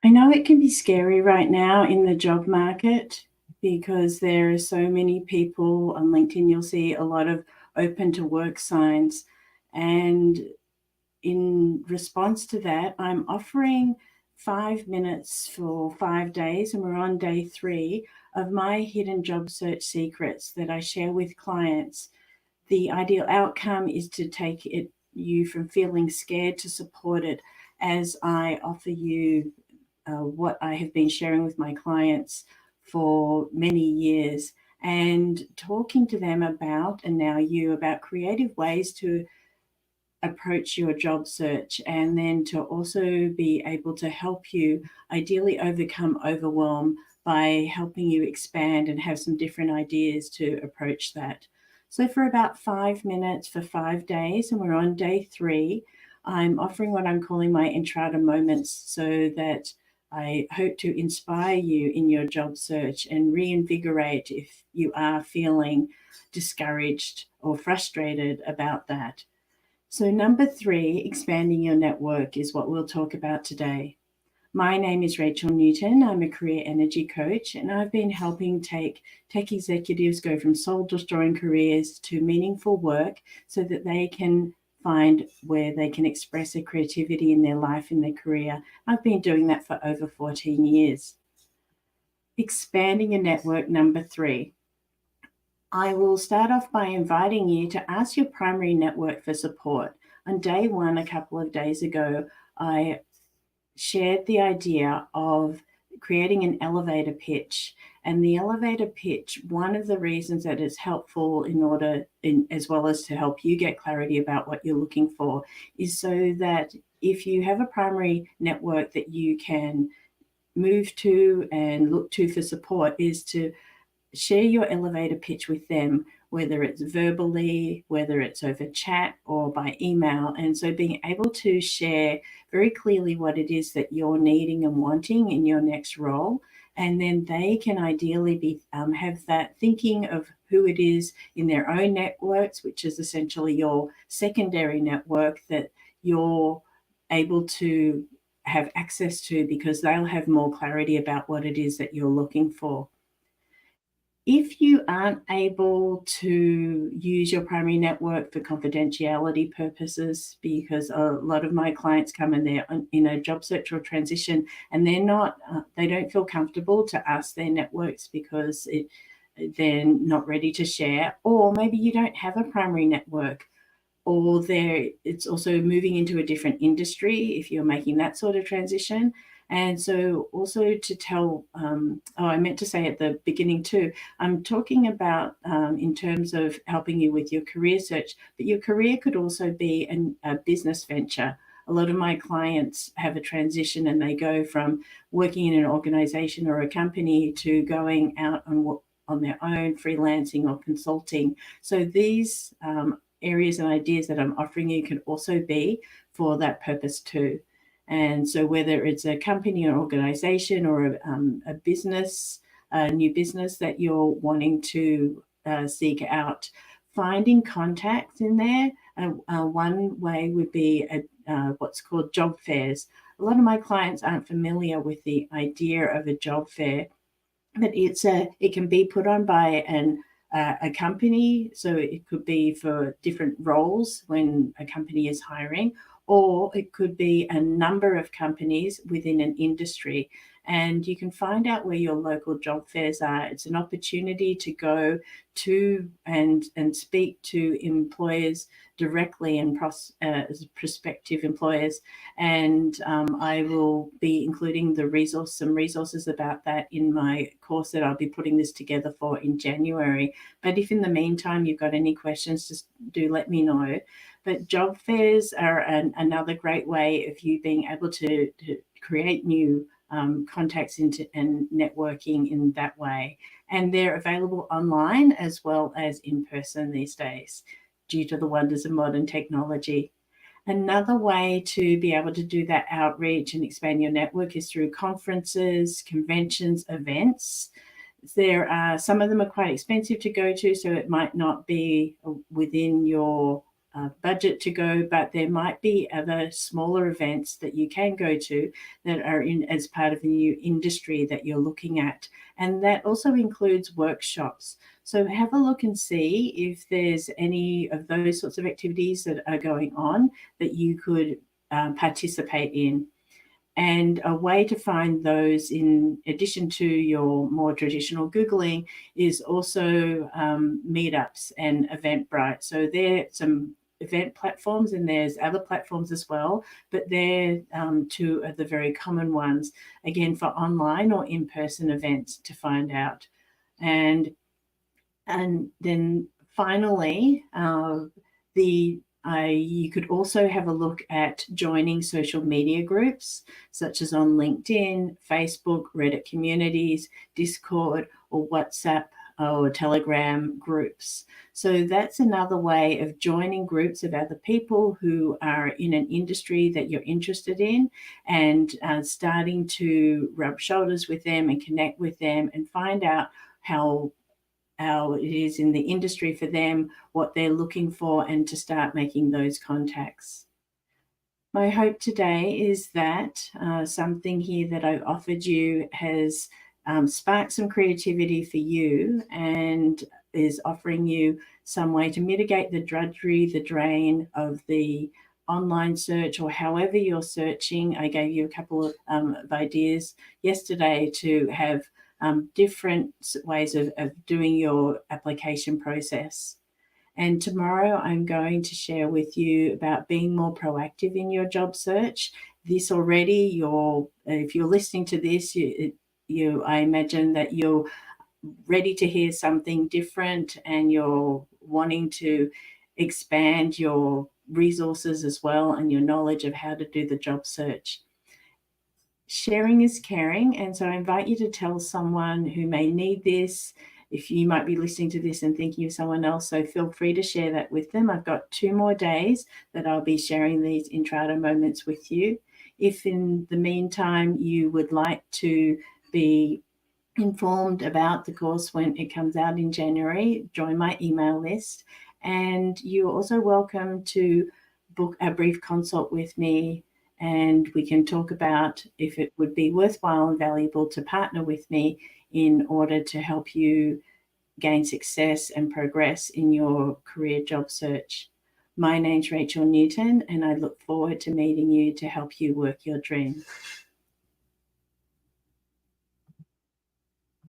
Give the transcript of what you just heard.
I know it can be scary right now in the job market because there are so many people on LinkedIn. You'll see a lot of open to work signs. And in response to that, I'm offering 5 minutes for 5 days, and we're on day 3 of my hidden job search secrets that I share with clients. The ideal outcome is to take you from feeling scared to support it as I offer you what I have been sharing with my clients for many years and talking to them about, and now you, about creative ways to approach your job search, and then to also be able to help you ideally overcome overwhelm by helping you expand and have some different ideas to approach that. So, for about 5 minutes for 5 days, and we're on day 3, I'm offering what I'm calling my Entrada moments so that I hope to inspire you in your job search and reinvigorate if you are feeling discouraged or frustrated about that. So, number 3, expanding your network is what we'll talk about today. My name is Rachel Newton. I'm a career energy coach, and I've been helping tech executives go from soul destroying careers to meaningful work so that they can find where they can express their creativity in their life, in their career. I've been doing that for over 14 years. Expanding your network, number 3. I will start off by inviting you to ask your primary network for support. On day 1, a couple of days ago, I shared the idea of creating an elevator pitch. And the elevator pitch, one of the reasons that is helpful as well as to help you get clarity about what you're looking for, is so that if you have a primary network that you can move to and look to for support, is to share your elevator pitch with them, whether it's verbally, whether it's over chat or by email. And so being able to share very clearly what it is that you're needing and wanting in your next role. And then they can ideally have that thinking of who it is in their own networks, which is essentially your secondary network that you're able to have access to, because they'll have more clarity about what it is that you're looking for. If you aren't able to use your primary network for confidentiality purposes, because a lot of my clients come and they're in a job search or transition, and they don't feel comfortable to ask their networks because they're not ready to share, or maybe you don't have a primary network, or it's also moving into a different industry if you're making that sort of transition. And so also to tell, I meant to say at the beginning too, I'm talking about in terms of helping you with your career search, but your career could also be a business venture. A lot of my clients have a transition and they go from working in an organization or a company to going out on their own, freelancing or consulting. So these areas and ideas that I'm offering you can also be for that purpose too. And so whether it's a company or organization or a business, a new business that you're wanting to seek out, finding contacts in there. One way would be what's called job fairs. A lot of my clients aren't familiar with the idea of a job fair, but it can be put on by a company. So it could be for different roles when a company is hiring, or it could be a number of companies within an industry. And you can find out where your local job fairs are. It's an opportunity to go to and speak to employers directly and as prospective employers. And I will be including some resources about that in my course that I'll be putting this together for in January. But if in the meantime you've got any questions, just do let me know. But job fairs are another great way of you being able to create new contacts and networking in that way. And they're available online as well as in person these days, due to the wonders of modern technology. Another way to be able to do that outreach and expand your network is through conferences, conventions, events. Some of them are quite expensive to go to, so it might not be within your budget to go, but there might be other smaller events that you can go to that are in as part of the new industry that you're looking at. And that also includes workshops. So have a look and see if there's any of those sorts of activities that are going on that you could participate in. And a way to find those, in addition to your more traditional Googling, is also meetups and Eventbrite. So there are some event platforms, and there's other platforms as well, but they're two of the very common ones, again, for online or in-person events to find out. And then finally, you could also have a look at joining social media groups, such as on LinkedIn, Facebook, Reddit communities, Discord, or WhatsApp or Telegram groups. So that's another way of joining groups of other people who are in an industry that you're interested in, and starting to rub shoulders with them and connect with them and find out how it is in the industry for them, what they're looking for, and to start making those contacts. My hope today is that something here that I've offered you has sparked some creativity for you and is offering you some way to mitigate the drudgery, the drain of the online search, or however you're searching. I gave you a couple of ideas yesterday to have different ways of doing your application process. And tomorrow I'm going to share with you about being more proactive in your job search. This already, if you're listening to this, I imagine that you're ready to hear something different, and you're wanting to expand your resources as well and your knowledge of how to do the job search. Sharing is caring, and so I invite you to tell someone who may need this. If you might be listening to this and thinking of someone else, so feel free to share that with them. I've got 2 more days that I'll be sharing these Intrado moments with you. If in the meantime you would like to be informed about the course when it comes out in January, join my email list. And you're also welcome to book a brief consult with me, and we can talk about if it would be worthwhile and valuable to partner with me in order to help you gain success and progress in your career job search. My name's Rachel Newton, and I look forward to meeting you to help you work your dream.